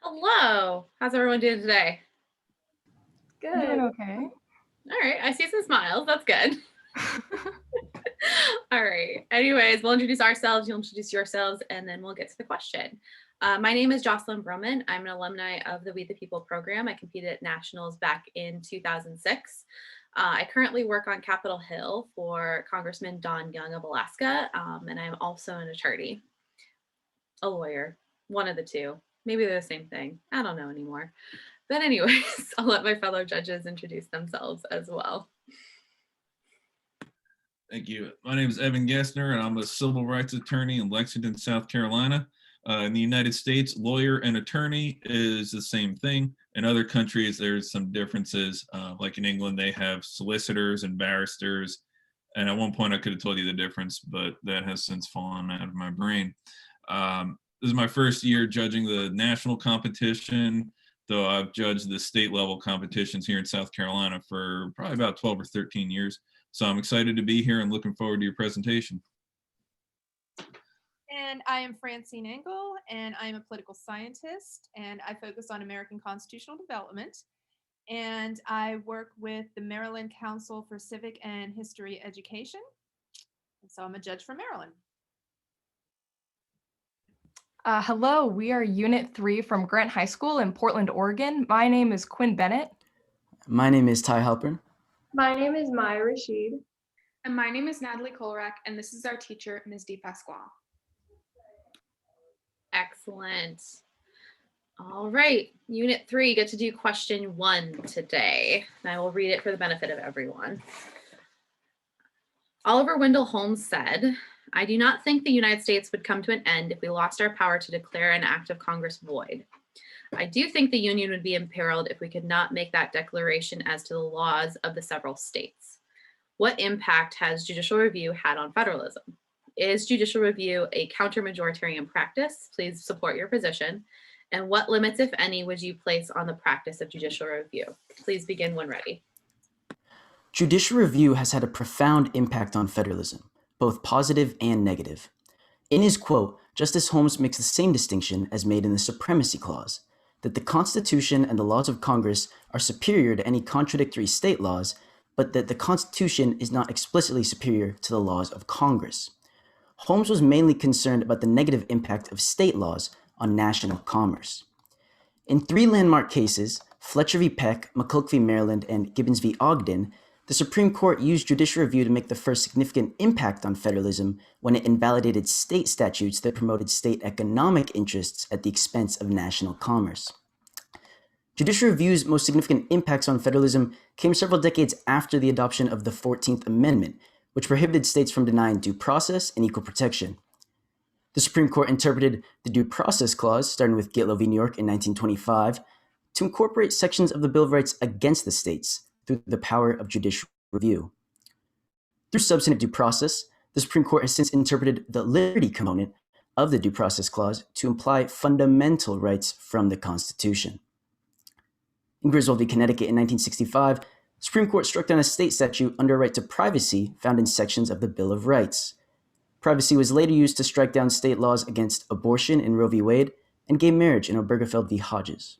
Hello. How's everyone doing today? Good. I'm doing okay. All right. I see some smiles. That's good. All right. Anyways, we'll introduce ourselves. You'll introduce yourselves, and then we'll get to the question. My name is Jocelyn Broman. I'm an alumni of the We the People program. I competed at nationals back in 2006. I currently work on Capitol Hill for Congressman Don Young of Alaska, and I'm also an attorney, a lawyer, one of the two. Maybe they're the same thing. I don't know anymore. But anyways, I'll let my fellow judges introduce themselves as well. Thank you. My name is Evan Gessner, and I'm a civil rights attorney in Lexington, South Carolina. In the United States, lawyer and attorney is the same thing. In other countries, there's some differences. Like in England, they have solicitors and barristers. And at one point, I could have told you the difference, but that has since fallen out of my brain. This is my first year judging the national competition, though I've judged the state level competitions here in South Carolina for probably about 12 or 13 years. So I'm excited to be here and looking forward to your presentation. And I am Francine Engel, and I'm a political scientist, and I focus on American constitutional development. And I work with the Maryland Council for Civic and History Education. And so I'm a judge from Maryland. Hello, we are Unit 3 from Grant High School in Portland, Oregon. My name is Quinn Bennett. My name is Ty Halpern. My name is Maya Rashid. And my name is Natalie Kolrak, and this is our teacher, Ms. Di Pasquale. Excellent. All right, Unit 3, get to do question 1 today. And I will read it for the benefit of everyone. Oliver Wendell Holmes said, "I do not think the United States would come to an end if we lost our power to declare an act of Congress void. I do think the Union would be imperiled if we could not make that declaration as to the laws of the several states. What impact has judicial review had on federalism? Is judicial review a counter-majoritarian practice? Please support your position. And what limits, if any, would you place on the practice of judicial review? Please begin when ready." Judicial review has had a profound impact on federalism, both positive and negative. In his quote, Justice Holmes makes the same distinction as made in the Supremacy Clause, that the Constitution and the laws of Congress are superior to any contradictory state laws, but that the Constitution is not explicitly superior to the laws of Congress. Holmes was mainly concerned about the negative impact of state laws on national commerce. In 3 landmark cases, Fletcher v. Peck, McCulloch v. Maryland, and Gibbons v. Ogden, the Supreme Court used judicial review to make the first significant impact on federalism when it invalidated state statutes that promoted state economic interests at the expense of national commerce. Judicial review's most significant impacts on federalism came several decades after the adoption of the 14th Amendment, which prohibited states from denying due process and equal protection. The Supreme Court interpreted the Due Process Clause, starting with Gitlow v. New York in 1925, to incorporate sections of the Bill of Rights against the states through the power of judicial review. Through substantive due process, the Supreme Court has since interpreted the liberty component of the Due Process Clause to imply fundamental rights from the Constitution. In Griswold v. Connecticut in 1965, the Supreme Court struck down a state statute under a right to privacy found in sections of the Bill of Rights. Privacy was later used to strike down state laws against abortion in Roe v. Wade and gay marriage in Obergefell v. Hodges.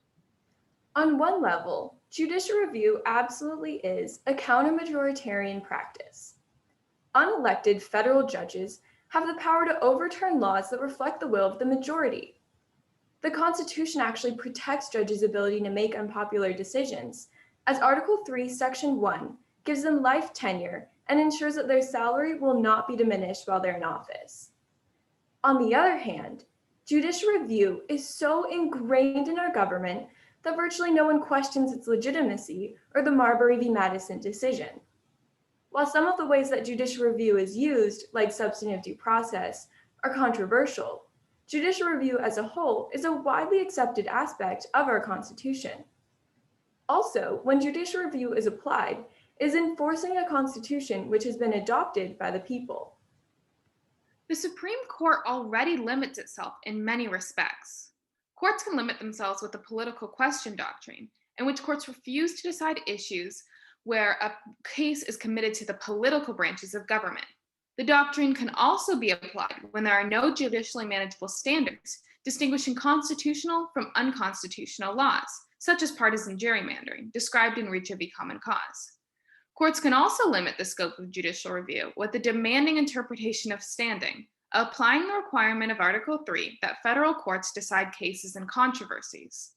On one level, judicial review absolutely is a counter-majoritarian practice. Unelected federal judges have the power to overturn laws that reflect the will of the majority. The Constitution actually protects judges' ability to make unpopular decisions, as Article 3, Section 1 gives them life tenure and ensures that their salary will not be diminished while they're in office. On the other hand, judicial review is so ingrained in our government that virtually no one questions its legitimacy or the Marbury v. Madison decision. While some of the ways that judicial review is used, like substantive due process, are controversial, judicial review as a whole is a widely accepted aspect of our Constitution. Also, when judicial review is applied, it is enforcing a Constitution which has been adopted by the people. The Supreme Court already limits itself in many respects. Courts can limit themselves with the political question doctrine, in which courts refuse to decide issues where a case is committed to the political branches of government. The doctrine can also be applied when there are no judicially manageable standards distinguishing constitutional from unconstitutional laws, such as partisan gerrymandering, described in Reach v. Common Cause. Courts can also limit the scope of judicial review with the demanding interpretation of standing, applying the requirement of Article 3 that federal courts decide cases and controversies.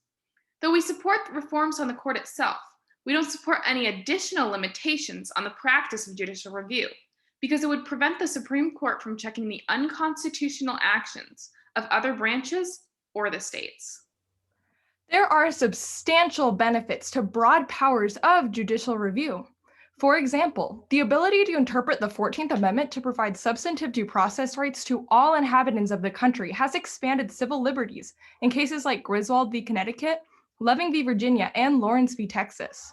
Though we support reforms on the court itself, we don't support any additional limitations on the practice of judicial review because it would prevent the Supreme Court from checking the unconstitutional actions of other branches or the states. There are substantial benefits to broad powers of judicial review. For example, the ability to interpret the 14th Amendment to provide substantive due process rights to all inhabitants of the country has expanded civil liberties in cases like Griswold v. Connecticut, Loving v. Virginia, and Lawrence v. Texas.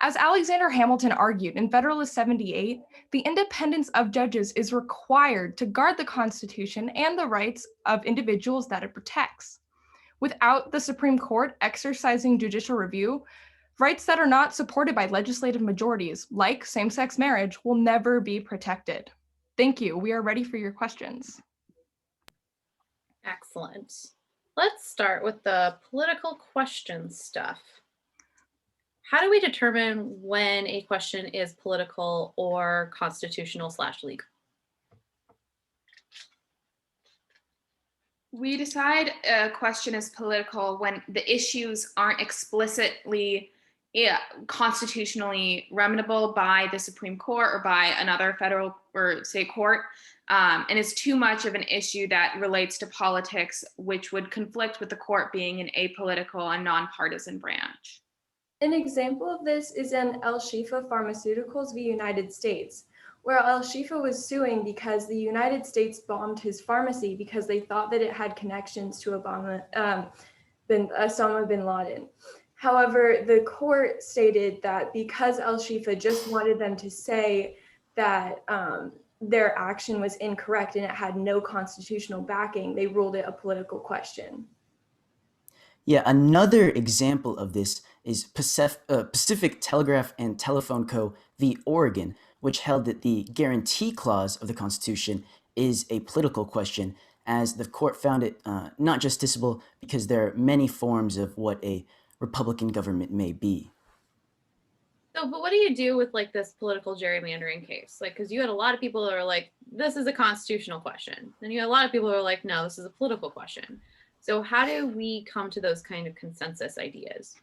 As Alexander Hamilton argued in Federalist 78, the independence of judges is required to guard the Constitution and the rights of individuals that it protects. Without the Supreme Court exercising judicial review, rights that are not supported by legislative majorities, like same-sex marriage, will never be protected. Thank you. We are ready for your questions. Excellent. Let's start with the political question stuff. How do we determine when a question is political or constitutional/legal? We decide a question is political when the issues aren't explicitly constitutionally remediable by the Supreme Court or by another federal or state court, and is too much of an issue that relates to politics, which would conflict with the court being an apolitical and nonpartisan branch. An example of this is in El Shifa Pharmaceuticals v. United States, where El Shifa was suing because the United States bombed his pharmacy because they thought that it had connections to Osama bin Laden. However, the court stated that because El Shifa just wanted them to say that their action was incorrect and it had no constitutional backing, they ruled it a political question. Yeah, another example of this is Pacific Telegraph and Telephone Co. v. Oregon, which held that the guarantee clause of the Constitution is a political question, as the court found it not justiciable because there are many forms of what a Republican government may be. So, but what do you do with like this political gerrymandering case? Like, because you had a lot of people that are like, this is a constitutional question. Then you had a lot of people who are like, no, this is a political question. So how do we come to those kind of consensus ideas?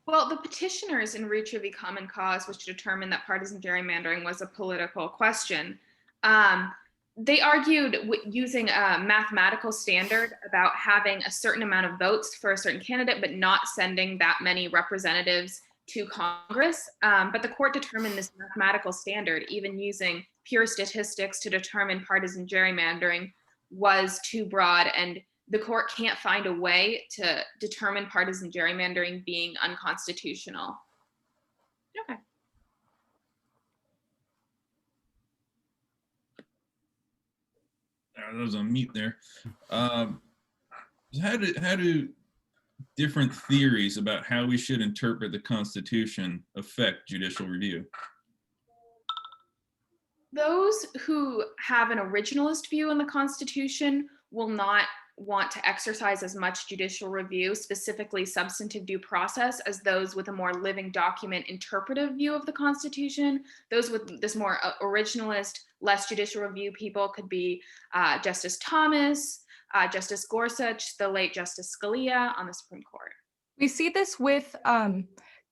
Well, the petitioners in Reach v. Common Cause, which determined that partisan gerrymandering was a political question, they argued using a mathematical standard about having a certain amount of votes for a certain candidate, but not sending that many representatives to Congress. But the court determined this mathematical standard, even using pure statistics to determine partisan gerrymandering, was too broad, and the court can't find a way to determine partisan gerrymandering being unconstitutional. Okay. That was on mute there. How do different theories about how we should interpret the Constitution affect judicial review? Those who have an originalist view on the Constitution will not want to exercise as much judicial review, specifically substantive due process, as those with a more living document interpretive view of the Constitution. Those with this more originalist, less judicial review people could be Justice Thomas, Justice Gorsuch, the late Justice Scalia on the Supreme Court. We see this with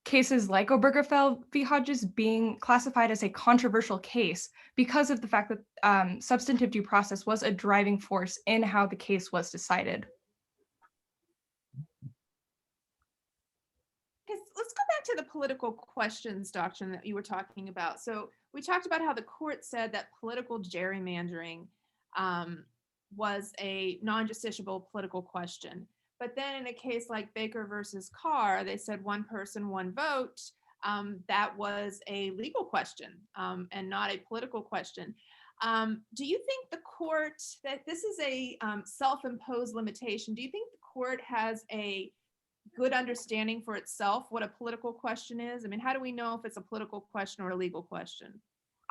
cases like Obergefell v. Hodges being classified as a controversial case because of the fact that substantive due process was a driving force in how the case was decided. Let's go back to the political questions doctrine that you were talking about. So we talked about how the court said that political gerrymandering was a non-justiciable political question. But then in a case like Baker versus Carr, they said one person, one vote. That was a legal question and not a political question. Do you think the court, that this is a self-imposed limitation, do you think the court has a good understanding for itself what a political question is? I mean, how do we know if it's a political question or a legal question?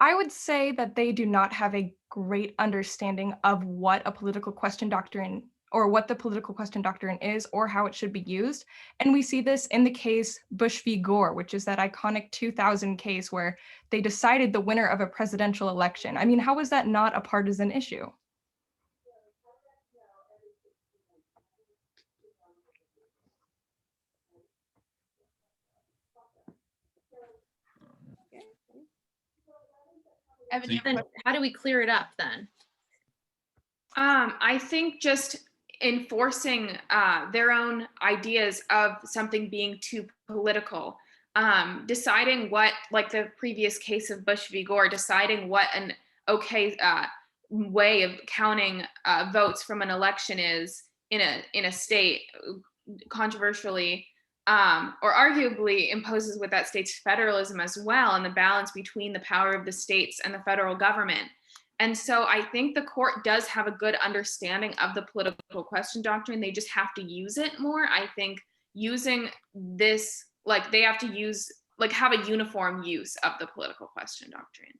I would say that they do not have a great understanding of what a political question doctrine or what the political question doctrine is or how it should be used. And we see this in the case Bush v. Gore, which is that iconic 2000 case where they decided the winner of a presidential election. I mean, how is that not a partisan issue? Evan, So you have a Then question? how do we clear it up then? I think just enforcing their own ideas of something being too political, deciding what, like the previous case of Bush v. Gore, deciding what an okay way of counting votes from an election is in a state, controversially or arguably imposes with that state's federalism as well, and the balance between the power of the states and the federal government. And so I think the court does have a good understanding of the political question doctrine. They just have to use it more. I think using this, like they have to use, like have a uniform use of the political question doctrine.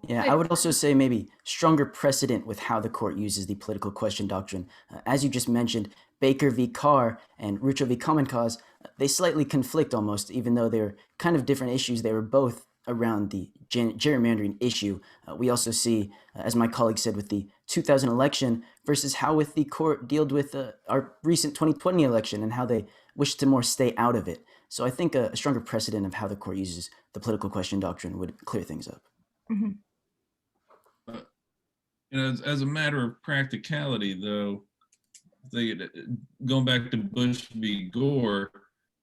Yeah, I would also say maybe stronger precedent with how the court uses the political question doctrine. As you just mentioned, Baker v. Carr and Rucho v. Common Cause, they slightly conflict almost, even though they're kind of different issues. They were both around the gerrymandering issue. We also see, as my colleague said, with the 2000 election versus how with the court dealt with our recent 2020 election and how they wish to more stay out of it. So I think a stronger precedent of how the court uses the political question doctrine would clear things up. Mhm. As a matter of practicality, though, going back to Bush v. Gore,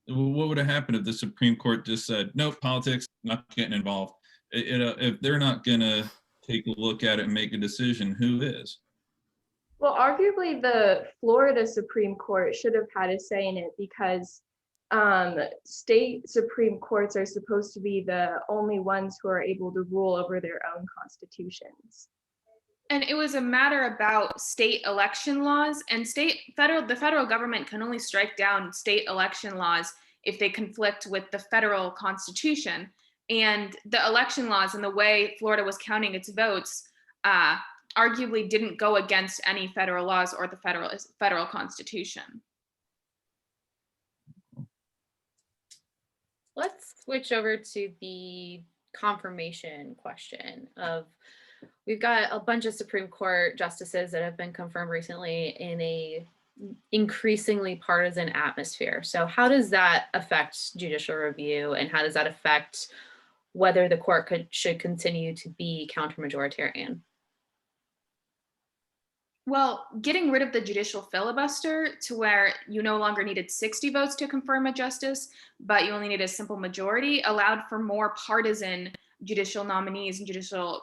what would have happened if the Supreme Court just said, nope, politics, not getting involved? If they're not going to take a look at it and make a decision, who is? Well, arguably the Florida Supreme Court should have had a say in it because state Supreme Courts are supposed to be the only ones who are able to rule over their own constitutions. And it was a matter about state election laws, and the federal government can only strike down state election laws if they conflict with the federal constitution. And the election laws and the way Florida was counting its votes arguably didn't go against any federal laws or the federal constitution. Let's switch over to the confirmation question of, we've got a bunch of Supreme Court justices that have been confirmed recently in a increasingly partisan atmosphere. So how does that affect judicial review, and how does that affect whether the court should continue to be counter-majoritarian? Well, getting rid of the judicial filibuster to where you no longer needed 60 votes to confirm a justice, but you only need a simple majority, allowed for more partisan judicial nominees and judicial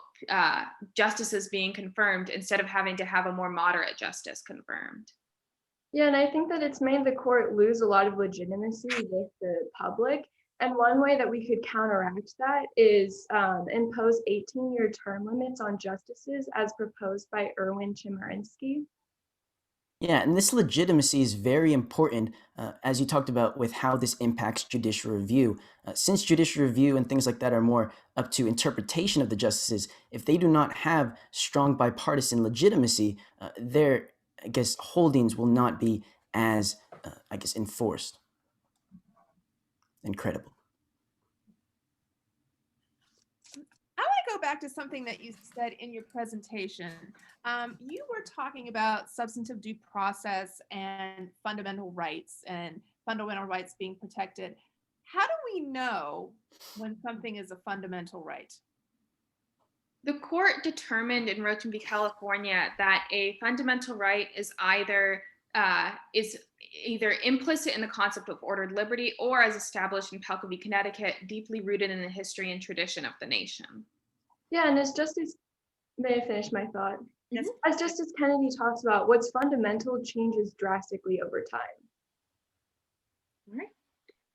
justices being confirmed instead of having to have a more moderate justice confirmed. Yeah, and I think that it's made the court lose a lot of legitimacy with the public. And one way that we could counteract that is impose 18-year term limits on justices as proposed by Erwin Chemerinsky. Yeah, and this legitimacy is very important, as you talked about, with how this impacts judicial review. Since judicial review and things like that are more up to interpretation of the justices, if they do not have strong bipartisan legitimacy, their, I guess, holdings will not be as, enforced and credible. I want to go back to something that you said in your presentation. You were talking about substantive due process and fundamental rights being protected. How do we know when something is a fundamental right? The court determined in Roach v. California that a fundamental right is either implicit in the concept of ordered liberty, or as established in Pelko v. Connecticut, deeply rooted in the history and tradition of the nation. Yeah, and as Justice, may I finish my thought? Yes. As Justice Kennedy talks about, what's fundamental changes drastically over time. All right.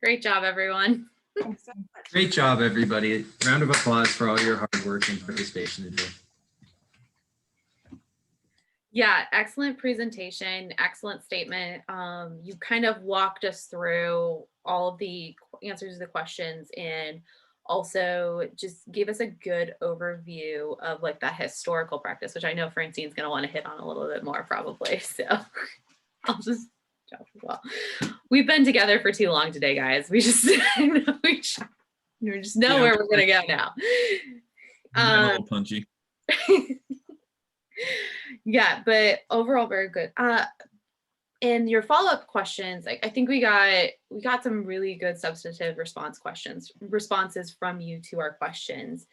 Great job, everyone. Thanks so much. Great job, everybody. Round of applause for all your hard work and participation today. Yeah, excellent presentation, excellent statement. You kind of walked us through all of the answers to the questions in Also just gave us a good overview of like that historical practice, which I know Francine's going to want to hit on a little bit more probably. So I'll just jump as well. We've been together for too long today, guys. We just we just know where we're going to go now. A little punchy. Yeah, but overall very good. And your follow-up questions, I think we got some really good substantive responses from you to our questions.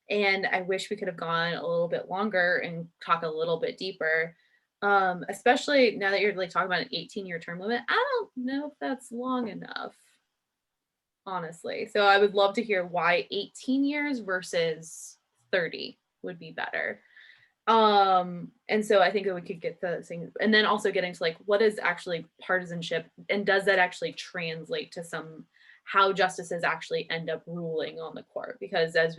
And I wish we could have gone a little bit longer and talk a little bit deeper. Especially now that you're like talking about an 18-year term limit. I don't know if that's long enough, honestly. So I would love to hear why 18 years versus 30 would be better. And so I think that we could get the thing, and then also getting to like what is actually partisanship, and does that actually translate to how justices actually end up ruling on the court? Because as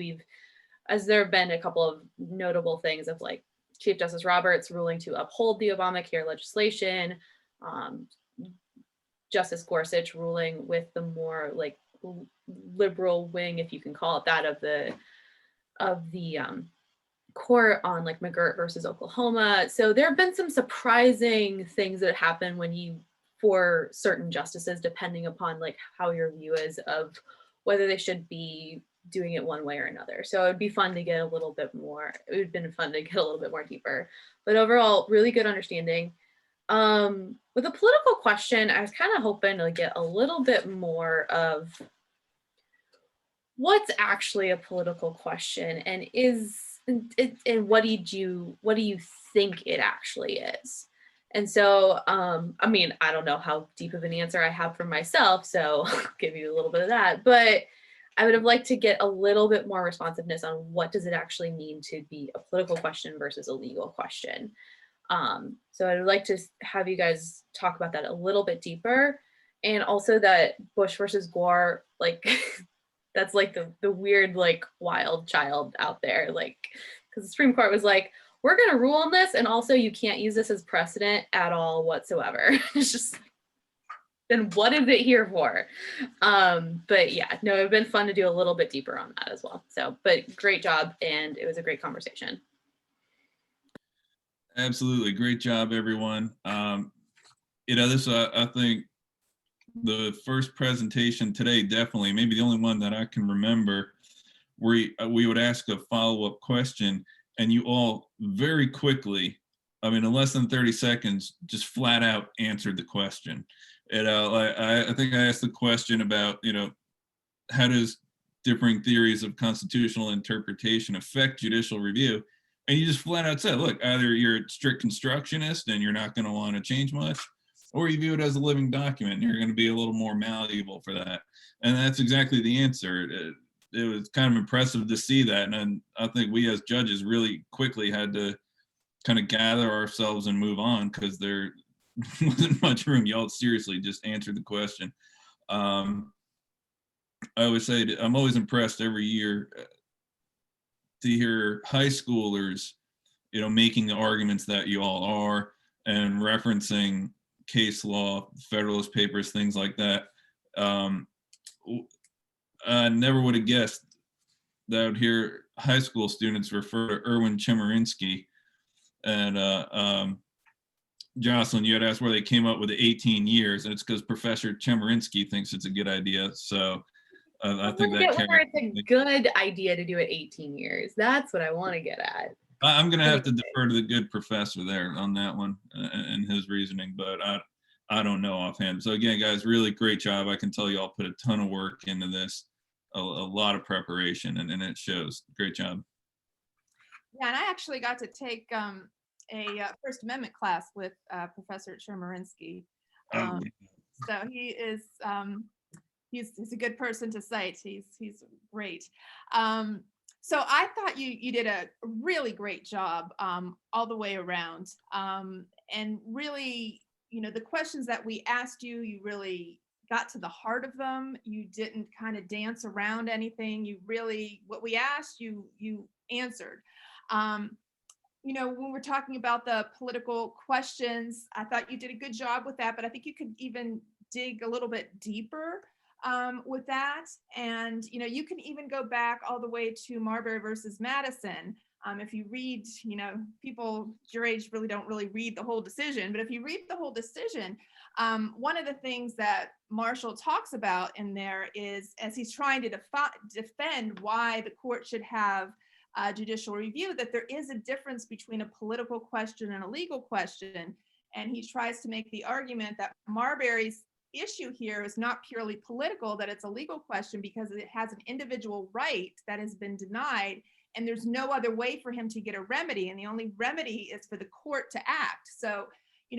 there have been a couple of notable things of like Chief Justice Roberts ruling to uphold the Obamacare legislation, Justice Gorsuch ruling with the more like liberal wing, if you can call it that, of the court on like McGirt versus Oklahoma. So there have been some surprising things that happen for certain justices, depending upon like how your view is of whether they should be doing it one way or another. So it would be fun to get a little bit more, it would have been fun to get a little bit more deeper, but overall really good understanding. With a political question, I was kind of hoping to get a little bit more of what's actually a political question, and what do you think it actually is? And so, I mean, I don't know how deep of an answer I have for myself, so I'll give you a little bit of that, but I would have liked to get a little bit more responsiveness on what does it actually mean to be a political question versus a legal question. So I'd like to have you guys talk about that a little bit deeper, and also that Bush versus Gore, like, that's like the weird, like, wild child out there, like, because the Supreme Court was like, we're going to rule on this, and also you can't use this as precedent at all whatsoever. It's just, then what is it here for? But yeah, no, it'd been fun to do a little bit deeper on that as well. So, but great job, and it was a great conversation. Absolutely, great job, everyone. This I think the first presentation today, definitely, maybe the only one that I can remember, where we would ask a follow-up question, and you all very quickly, I mean, in less than 30 seconds, just flat out answered the question. And I think I asked the question about, how does differing theories of constitutional interpretation affect judicial review? And you just flat out said, look, either you're a strict constructionist and you're not going to want to change much, or you view it as a living document and you're going to be a little more malleable for that. And that's exactly the answer. It was kind of impressive to see that. And I think we as judges really quickly had to kind of gather ourselves and move on, because there wasn't much room. Y'all seriously just answered the question. I always say I'm always impressed every year to hear high schoolers, making the arguments that you all are, and referencing case law, Federalist Papers, things like that. I never would have guessed that I would hear high school students refer to Erwin Chemerinsky. And Jocelyn, you had asked where they came up with the 18 years, and it's because Professor Chemerinsky thinks it's a good idea. So I think that it's a good idea to do it 18 years. That's what I want to get at. I'm going to have to defer to the good professor there on that one and his reasoning, but I don't know offhand. So again, guys, really great job. I can tell you all put a ton of work into this, a lot of preparation, and it shows. Great job. Yeah, and I actually got to take a First Amendment class with Professor Chemerinsky. So he is he's a good person to cite. He's great. So I thought you did a really great job all the way around, and really, the questions that we asked you, you really got to the heart of them. You didn't kind of dance around anything. You really, what we asked you answered. When we're talking about the political questions, I thought you did a good job with that, but I think you could even dig a little bit deeper with that. And, you can even go back all the way to Marbury versus Madison. If you read, people your age don't really read the whole decision, but if you read the whole decision, one of the things that Marshall talks about in there is, as he's trying to defend why the court should have judicial review, that there is a difference between a political question and a legal question. And he tries to make the argument that Marbury's issue here is not purely political, that it's a legal question because it has an individual right that has been denied, and there's no other way for him to get a remedy, and the only remedy is for the court to act. So,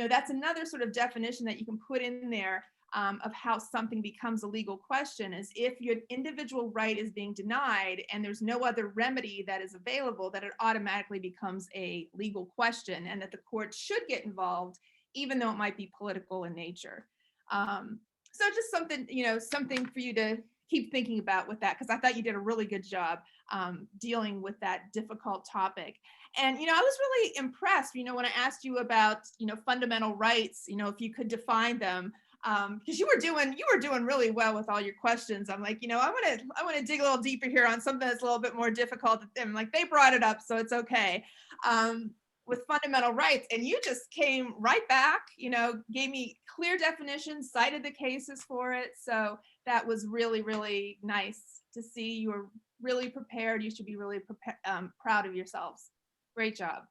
that's another sort of definition that you can put in there of how something becomes a legal question, is if your individual right is being denied and there's no other remedy that is available, that it automatically becomes a legal question, and that the court should get involved, even though it might be political in nature. So just something, something for you to keep thinking about with that, because I thought you did a really good job dealing with that difficult topic. And, I was really impressed, when I asked you about, fundamental rights, if you could define them, because you were doing really well with all your questions. I'm like, I want to dig a little deeper here on something that's a little bit more difficult. And like, they brought it up, so it's okay. With fundamental rights, and you just came right back, gave me clear definitions, cited the cases for it. So that was really, really nice to see. You were really prepared. You should be really proud of yourselves. Great job.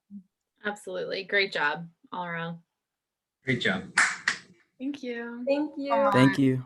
Absolutely. Great job all around. Great job. Thank you. Thank you. Thank you.